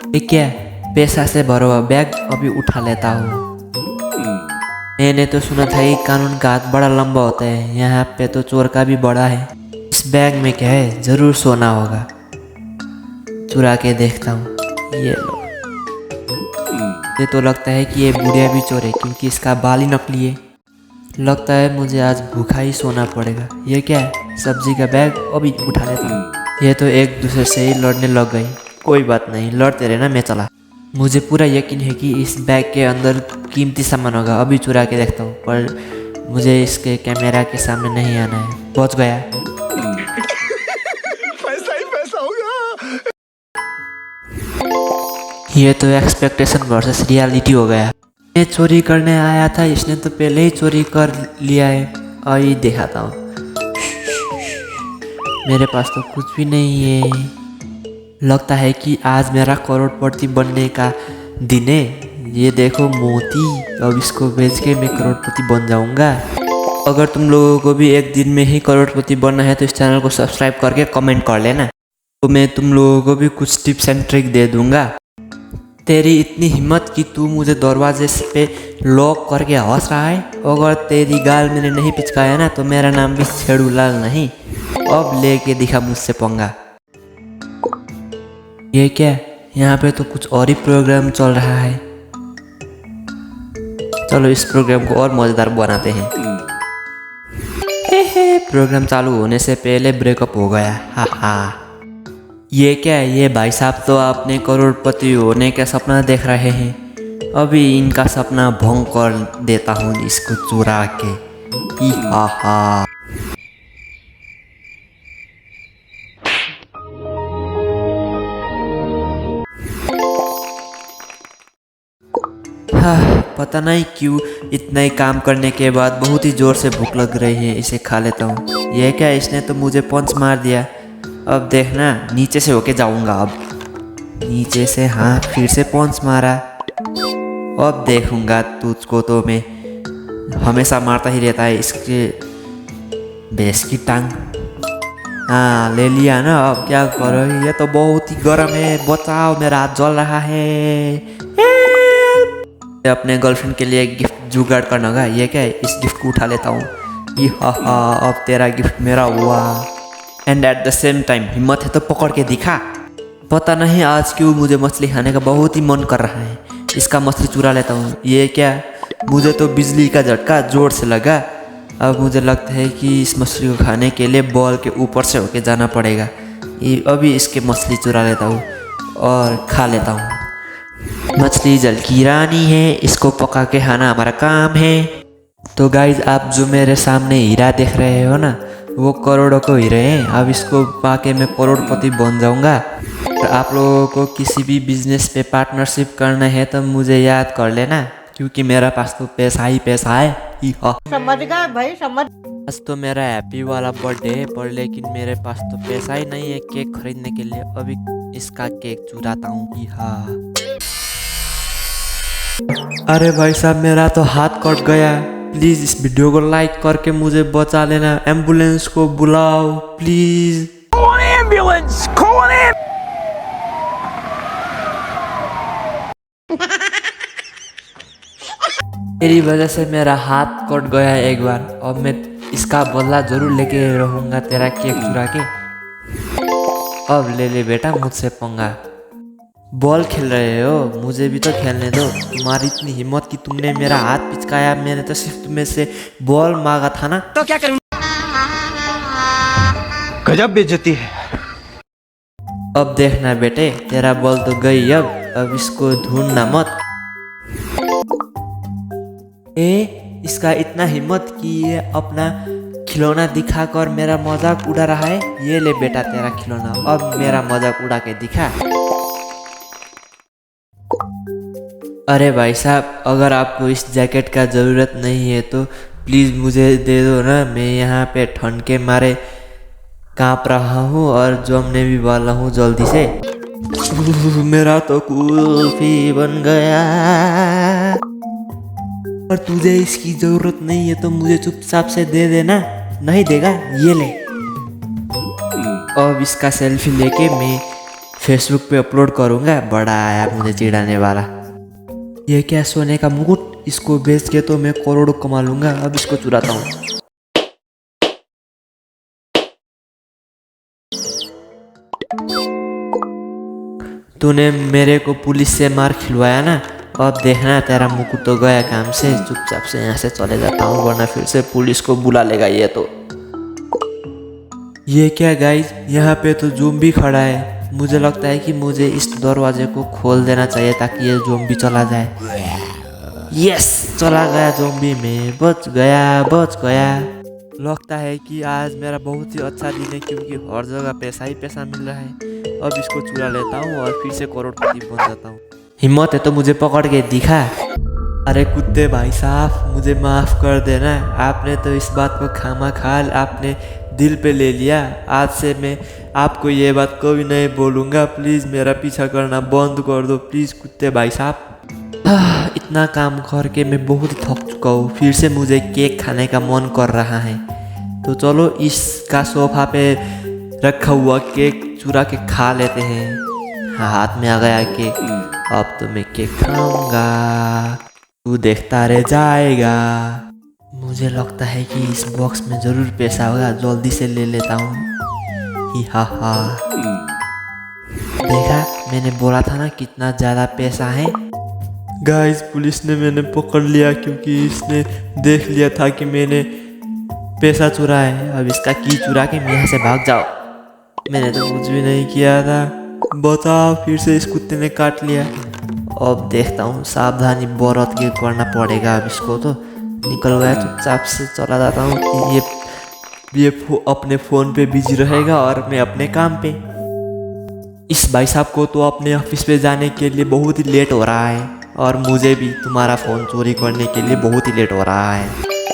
ये क्या पैसा से भरा हुआ बैग अभी उठा लेता हूँ। मैंने तो सुना था कि कानून का हाथ बड़ा लंबा होता है, यहाँ पे तो चोर का भी बड़ा है। इस बैग में क्या है, जरूर सोना होगा। चुरा के देखता हूँ। ये लो। ये तो लगता है कि ये बुढ़िया भी चोर है क्योंकि इसका बाल ही नकली है। लगता है मुझे आज भूखा ही सोना पड़ेगा। ये क्या है, सब्जी का बैग अभी उठा लेता हूँ। ये तो एक दूसरे से ही लड़ने लग गई। कोई बात नहीं, लड़ते रहना, मैं चला। मुझे पूरा यकीन है कि इस बैग के अंदर कीमती सामान होगा। अभी चुरा के देखता हूँ, पर मुझे इसके कैमरा के सामने नहीं आना है। पहुँच गया। पैसा ही पैसा होगा। ये तो एक्सपेक्टेशन वर्सेस रियलिटी हो गया। मैं चोरी करने आया था, इसने तो पहले ही चोरी कर लिया है। अभी दिखाता हूँ। मेरे पास तो कुछ भी नहीं है। लगता है कि आज मेरा करोड़पति बनने का दिन है। ये देखो मोती, अब इसको बेच के मैं करोड़पति बन जाऊंगा। अगर तुम लोगों को भी एक दिन में ही करोड़पति बनना है तो इस चैनल को सब्सक्राइब करके कमेंट कर लेना, तो मैं तुम लोगों को भी कुछ टिप्स एंड ट्रिक दे दूंगा। तेरी इतनी हिम्मत कि तू मुझे दरवाजे पे लॉक करके हंस रहा है। अगर तेरी गाल मैंने नहीं पिचकाया ना तो मेरा नाम भी छेड़ूलाल नहीं। अब लेके दिखा मुझसे पंगा। ये क्या, यहाँ पे तो कुछ और ही प्रोग्राम चल रहा है। चलो इस प्रोग्राम को और मज़ेदार बनाते हैं। प्रोग्राम चालू होने से पहले ब्रेकअप हो गया। हा हा। ये क्या है, ये भाई साहब तो अपने करोड़पति होने का सपना देख रहे हैं। अभी इनका सपना भंग कर देता हूँ इसको चुरा के। ही हा हा। हाँ, पता नहीं क्यों इतना ही काम करने के बाद बहुत ही जोर से भूख लग रही है। इसे खा लेता हूँ। यह क्या, इसने तो मुझे पंच मार दिया। अब देखना, नीचे से होके जाऊंगा। अब नीचे से, हाँ फिर से पंच मारा। अब देखूंगा तुझको तो मैं हमेशा मारता ही रहता है। इसके भैंस की टांग, हाँ ले लिया ना। अब क्या करो, ये तो बहुत ही गर्म है। बचाओ, मेरा हाथ जल रहा है। अपने गर्लफ्रेंड के लिए गिफ्ट जुगाड़ करना होगा। ये क्या है, इस गिफ्ट को उठा लेता हूँ। ये हा हा, अब तेरा गिफ्ट मेरा हुआ। And at the same time हिम्मत है तो पकड़ के दिखा। पता नहीं आज क्यों मुझे मछली खाने का बहुत ही मन कर रहा है। इसका मछली चुरा लेता हूँ। ये क्या, मुझे तो बिजली का झटका जोर से लगा। अब मुझे लगता है कि इस मछली को खाने के लिए बॉल के ऊपर से होके जाना पड़ेगा। ये अभी इसके मछली चुरा लेता हूँ और खा लेता हूँ। मछली जल की रानी है, इसको पका के खाना हमारा काम है। तो गाइज, आप जो मेरे सामने हीरा देख रहे हो ना, वो करोड़ों को हीरे हैं। अब इसको पाके मैं करोड़पति बन जाऊंगा। और आप लोगों को किसी भी बिजनेस पे पार्टनरशिप करना है तो मुझे याद कर लेना, क्योंकि मेरा पास तो पैसा ही पैसा है। समझ गए भाई, समझ। आज तो मेरा हैप्पी वाला बर्थडे है, पर लेकिन मेरे पास तो पैसा ही नहीं है केक खरीदने के लिए। अभी इसका केक चुराता हूँ। हाँ, अरे भाई साहब, मेरा तो हाथ कट गया। प्लीज इस वीडियो को लाइक करके मुझे बचा लेना। एम्बुलेंस को बुलाओ प्लीज। एम्बुलेंस, कौन है? मेरी वजह से मेरा हाथ कट गया एक बार। अब मैं इसका बदला जरूर लेके रहूंगा, तेरा केक चुरा के। अब ले ले बेटा मुझसे पंगा। बॉल खेल रहे हो, मुझे भी तो खेलने दो। तुम्हारी इतनी हिम्मत कि तुमने मेरा हाथ पिचकाया। मैंने तो सिर्फ तुम्हें से बॉल मांगा था ना। तो क्या करूं? गजब बेइज्जती है। अब देखना बेटे, तेरा बॉल तो गई। अब इसको ढूंढना मत। इसका इतना हिम्मत कि ये अपना खिलौना दिखाकर मेरा मजाक उड़ा रहा है। ये ले बेटा तेरा खिलौना, अब मेरा मजाक उड़ा के दिखा। अरे भाई साहब, अगर आपको इस जैकेट का ज़रूरत नहीं है तो प्लीज़ मुझे दे दो ना। मैं यहाँ पे ठंड के मारे काँप रहा हूँ और जमने भी वाला हूँ जल्दी से। मेरा तो कुल्फी बन गया। और तुझे इसकी ज़रूरत नहीं है तो मुझे चुपचाप से दे देना। नहीं देगा, ये ले। अब इसका सेल्फी लेके मैं फेसबुक पे अपलोड करूँगा। बड़ा आया मुझे चिढ़ाने वाला। ये क्या सोने का मुकुट, इसको बेच के तो मैं करोड़ों कमा लूँगा। अब इसको चुराता हूँ। तूने मेरे को पुलिस से मार खिलवाया ना, अब देखना तेरा मुकुट तो गया काम से। चुपचाप से यहाँ से चले जाता हूँ, वरना फिर से पुलिस को बुला लेगा ये तो। ये क्या गाइस, यहाँ पे तो ज़ोंबी खड़ा है। मुझे लगता है कि मुझे इस दरवाजे को खोल देना चाहिए ताकि ये ज़ोंबी चला जाए। यस, चला गया ज़ोंबी में, बच गया। लगता है कि आज मेरा बहुत ही अच्छा दिन है, क्योंकि हर जगह पैसा ही पैसा मिल रहा है। अब इसको चुरा लेता हूँ और फिर से करोड़पति बन जाता हूँ। हिम्मत है तो मुझे पकड़ के दिखा। अरे कुत्ते भाई साहब, मुझे माफ़ कर देना। आपने तो इस बात को खामख़ाल आपने दिल पे ले लिया। आज से मैं आपको ये बात कभी नहीं बोलूँगा। प्लीज़ मेरा पीछा करना बंद कर दो प्लीज़ कुत्ते भाई साहब। इतना काम करके मैं बहुत थक चुका हूँ। फिर से मुझे केक खाने का मन कर रहा है, तो चलो इसका सोफा पे रखा हुआ केक चुरा के खा लेते हैं। हाँ, हाथ में आ गया केक। अब तो मैं केक खाऊंगा, तू देखता रह जाएगा। मुझे लगता है कि इस बॉक्स में ज़रूर पैसा होगा, जल्दी से ले लेता हूँ। ही हा हा, देखा मैंने बोला था ना कितना ज़्यादा पैसा है। गाइस, पुलिस ने मैंने पकड़ लिया क्योंकि इसने देख लिया था कि मैंने पैसा चुराया है। अब इसका की चुरा के मैं यहाँ से भाग जाओ। मैंने तो कुछ भी नहीं किया था। बताओ, फिर से इस कुत्ते ने काट लिया। अब देखता हूँ, सावधानी बरत के करना पड़ेगा। अब इसको तो निकल गया, चुपचाप से चला जाता हूँ। ये अपने फ़ोन पे बिजी रहेगा और मैं अपने काम पे। इस भाई साहब को तो अपने ऑफिस पे जाने के लिए बहुत ही लेट हो रहा है, और मुझे भी तुम्हारा फ़ोन चोरी करने के लिए बहुत ही लेट हो रहा है।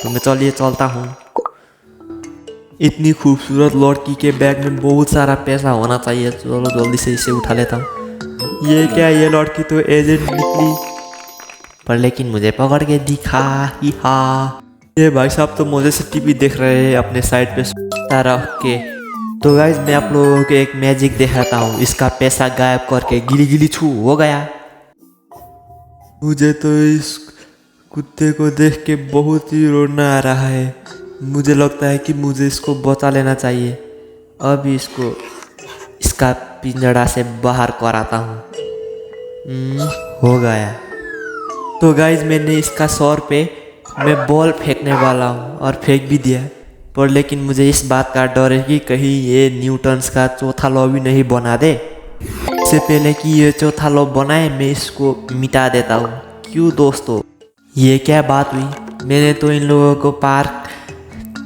तो मैं चलिए चलता हूँ। इतनी खूबसूरत लड़की के बैग में बहुत सारा पैसा होना चाहिए। चलो जल्दी से इसे उठा लेता हूँ। ये क्या, ये लड़की तो एजेंट निकली, पर लेकिन मुझे पकड़ के दिखा। ही हा, ये भाई साहब तो मुझे से टीवी देख रहे हैं अपने साइड पे रख के। तो गाइज, मैं आप लोगों को एक मैजिक दिखाता हूँ। इसका पैसा गायब करके गिली गिली छू हो गया। मुझे तो इस कुत्ते को देख के बहुत ही रोना आ रहा है। मुझे लगता है कि मुझे इसको बचा लेना चाहिए। अभी इसका पिंजड़ा से बाहर कराता हूँ। हो गया। तो गाइज, मैंने इसका सर पे मैं बॉल फेंकने वाला हूँ और फेंक भी दिया, पर लेकिन मुझे इस बात का डर है कि कहीं ये न्यूटन्स का चौथा लॉ भी नहीं बना दे। इससे पहले कि ये चौथा लॉ बनाए, मैं इसको मिटा देता हूँ। क्यों दोस्तों, ये क्या बात हुई? मैंने तो इन लोगों को पार्क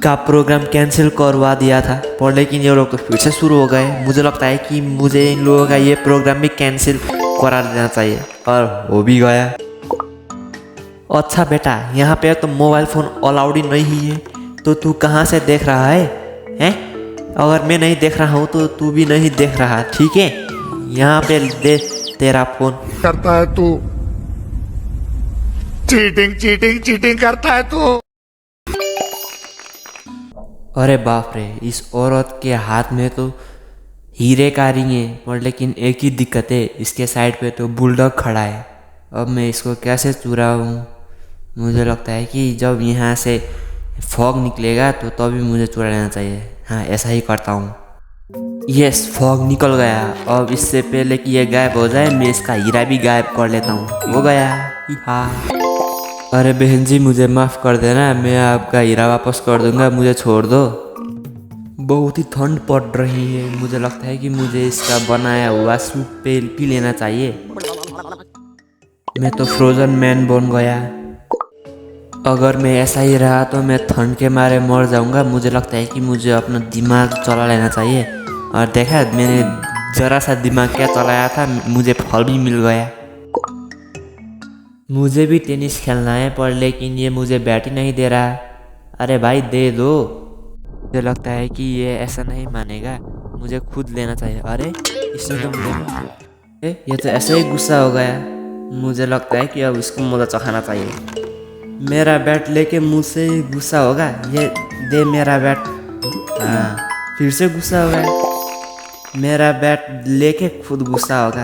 का प्रोग्राम कैंसिल करवा दिया था, पर लेकिन ये लोग तो फिर से शुरू हो गए। मुझे लगता है कि मुझे इन लोगों का ये प्रोग्राम भी कैंसिल करा देना चाहिए, और हो भी गया। अच्छा बेटा, यहाँ पे तो मोबाइल फ़ोन अलाउड ही नहीं है, तो तू कहाँ से देख रहा है? हैं? अगर मैं नहीं देख रहा हूँ तो तू भी नहीं देख रहा, ठीक है? यहाँ पे दे तेरा फ़ोन। करता है तू, चीटिंग करता है तू। अरे बाप रे, इस औरत के हाथ में तो हीरे का रिंग है, पर लेकिन एक ही दिक्कत है, इसके साइड पे तो बुलडॉग खड़ा है। अब मैं इसको कैसे चुराऊँ? मुझे लगता है कि जब यहाँ से फॉग निकलेगा तो तभी मुझे चुरा लेना चाहिए। हाँ, ऐसा ही करता हूँ। यस, फॉग निकल गया। अब इससे पहले कि ये गायब हो जाए, मैं इसका हीरा भी गायब कर लेता हूँ। हो गया। हाँ, अरे बहन जी, मुझे माफ़ कर देना, मैं आपका हीरा वापस कर दूंगा, मुझे छोड़ दो। बहुत ही ठंड पड़ रही है, मुझे लगता है कि मुझे इसका बनाया हुआ सूप पी लेना चाहिए। मैं तो फ्रोजन मैन बन गया। अगर मैं ऐसा ही रहा तो मैं ठंड के मारे मर जाऊंगा। मुझे लगता है कि मुझे अपना दिमाग चला लेना चाहिए। और देखा, मैंने ज़रा सा दिमाग क्या चलाया था, मुझे फल भी मिल गया। मुझे भी टेनिस खेलना है, पर लेकिन ये मुझे बैट ही नहीं दे रहा। अरे भाई, दे दो। मुझे लगता है कि ये ऐसा नहीं मानेगा, मुझे खुद लेना चाहिए। अरे इसने तो मुझे, ये तो ऐसे ही गुस्सा हो गया। मुझे लगता है कि अब इसको मजा चखाना चाहिए। मेरा बैट लेके मुझसे गुस्सा होगा। ये दे मेरा बैट। हाँ, फिर से गुस्सा हो गया। मेरा बैट लेके खुद गुस्सा होगा।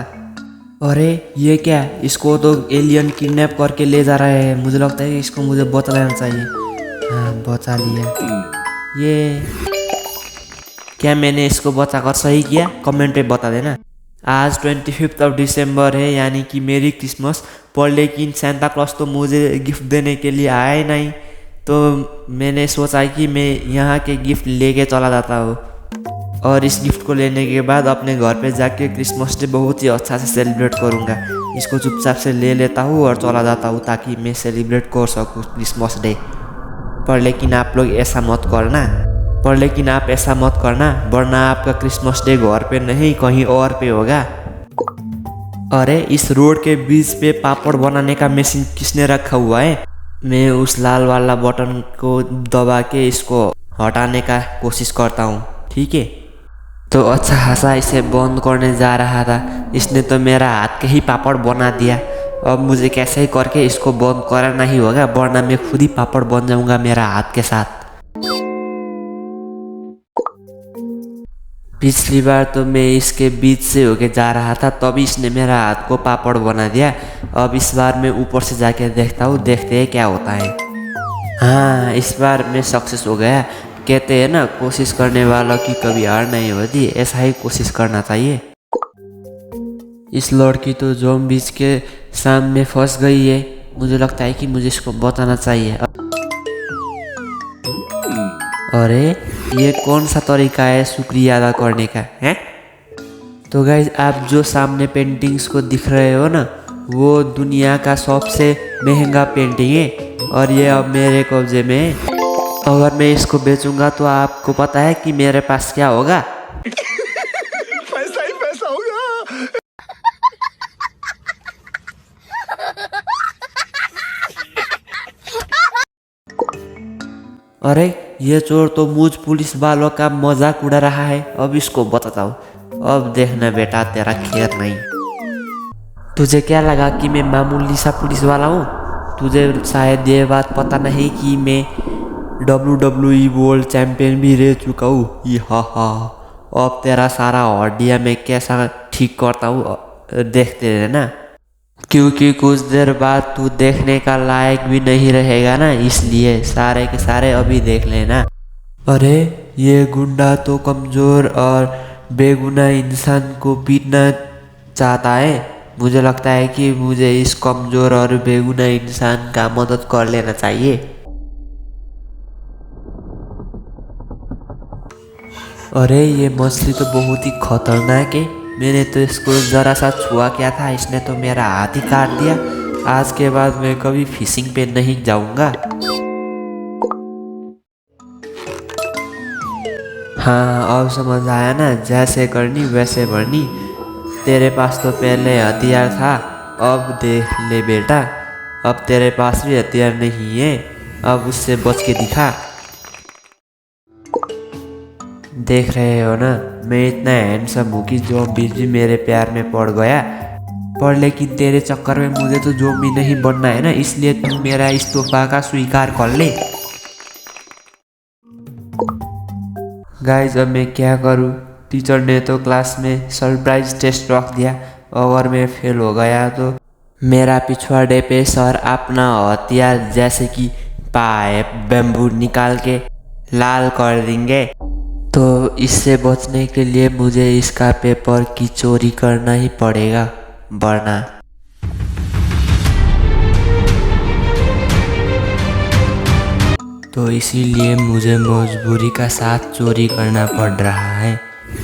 अरे ये क्या, इसको तो एलियन किडनैप करके ले जा रहे हैं। मुझे लगता है कि इसको मुझे बचा लेना चाहिए। हाँ बचा लिया। ये क्या मैंने इसको बचा कर सही किया? कमेंट पे बता देना। आज 25 दिसंबर है, यानी कि मेरी क्रिसमस। पर लेकिन सेंटा क्लॉज तो मुझे गिफ्ट देने के लिए आया ही नहीं, तो मैंने सोचा कि मैं यहाँ के गिफ्ट लेके चला जाता हूँ और इस गिफ्ट को लेने के बाद अपने घर पे जाके क्रिसमस डे बहुत ही अच्छा से सेलिब्रेट करूँगा। इसको चुपचाप से ले लेता हूँ और चला जाता हूँ ताकि मैं सेलिब्रेट कर सकूँ क्रिसमस डे। पर लेकिन आप लोग ऐसा मत करना, वरना आपका क्रिसमस डे घर पे नहीं कहीं और पे होगा। अरे इस रोड के बीच पे पापड़ बनाने का मशीन किसने रखा हुआ है? मैं उस लाल वाला बटन को दबा के इसको हटाने का कोशिश करता हूँ, ठीक है? तो अच्छा खासा इसे बंद करने जा रहा था, इसने तो मेरा हाथ के ही पापड़ बना दिया। अब मुझे कैसे ही करके इसको बंद कराना ही होगा, वरना मैं खुद ही पापड़ बन जाऊंगा मेरा हाथ के साथ। पिछली बार तो मैं इसके बीच से होके जा रहा था, तभी इसने मेरा हाथ को पापड़ बना दिया। अब इस बार मैं ऊपर से जाके देखता हूँ, देखते हैं क्या होता है। हाँ इस बार मैं सक्सेस हो गया। कहते हैं ना, कोशिश करने वालों की कभी हार नहीं होती, ऐसा ही कोशिश करना चाहिए। इस लड़की तो ज़ॉम्बीज़ के सामने फंस गई है। मुझे लगता है कि मुझे इसको बताना चाहिए। अरे ये कौन सा तरीका है शुक्रिया अदा करने का है? तो गाइज आप जो सामने पेंटिंग्स को दिख रहे हो ना, वो दुनिया का सबसे महंगा पेंटिंग है और ये अब मेरे कब्जे में है। अगर मैं इसको बेचूंगा तो आपको पता है कि मेरे पास क्या होगा? पैसा ही पैसा होगा। अरे ये चोर तो मुझ पुलिस वालों का मजाक उड़ा रहा है। अब इसको बताता हूँ। अब देखना बेटा, तेरा खैर नहीं। तुझे क्या लगा कि मैं मामूली सा पुलिस वाला हूँ? तुझे शायद ये बात पता नहीं कि मैं WWE वर्ल्ड चैंपियन भी रह चुका हूँ। ये हा। अब तेरा सारा हड्डियाँ मैं कैसा ठीक करता हूँ देखते रहना, क्योंकि कुछ देर बाद तू देखने का लायक भी नहीं रहेगा ना, इसलिए सारे के सारे अभी देख लेना। अरे ये गुंडा तो कमज़ोर और बेगुनाह इंसान को पीटना चाहता है। मुझे लगता है कि मुझे इस कमज़ोर और बेगुनाह इंसान का मदद कर लेना चाहिए। अरे ये मछली तो बहुत ही खतरनाक है। मैंने तो इसको ज़रा सा छुआ क्या था, इसने तो मेरा हाथ ही काट दिया। आज के बाद मैं कभी फिशिंग पे नहीं जाऊंगा। हाँ अब समझ आया ना, जैसे करनी वैसे भरनी। तेरे पास तो पहले हथियार था, अब देख ले बेटा, अब तेरे पास भी हथियार नहीं है। अब उससे बच के दिखा। देख रहे हो ना, मैं इतना हैंडसम हूँ कि ज़ॉम्बी भी मेरे प्यार में पड़ गया। पर लेकिन तेरे चक्कर में मुझे तो ज़ॉम्बी नहीं बनना है ना, इसलिए तू मेरा इस तोहफा का स्वीकार कर ले। गाइस अब मैं क्या करूँ? टीचर ने तो क्लास में सरप्राइज टेस्ट रख दिया। अगर मैं फेल हो गया तो मेरा पिछवाड़े पे सर अपना हथियार जैसे कि पाइप बैम्बू निकाल के लाल कर देंगे। तो इससे बचने के लिए मुझे इसका पेपर की चोरी करना ही पड़ेगा, वरना तो इसीलिए मुझे मजबूरी का साथ चोरी करना पड़ रहा है।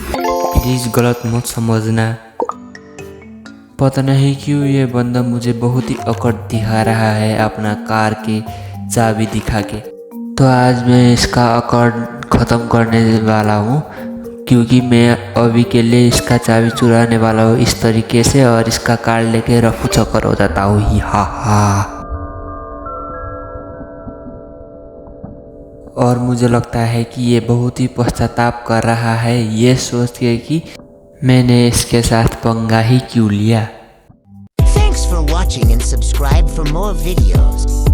प्लीज़ गलत मत समझना। पता नहीं क्यों ये बंदा मुझे बहुत ही अकड़ दिखा रहा है अपना कार की चाबी दिखा के। तो आज मैं इसका अकड़ ख़त्म करने वाला हूँ, क्योंकि मैं अभी के लिए इसका चाबी चुराने वाला हूँ इस तरीके से, और इसका कार लेके रफू चक्कर हो जाता हूँ। ही हा। और मुझे लगता है कि ये बहुत ही पश्चाताप कर रहा है, ये सोच के कि मैंने इसके साथ पंगा ही क्यों लिया। Thanks for watching and subscribe for more videos.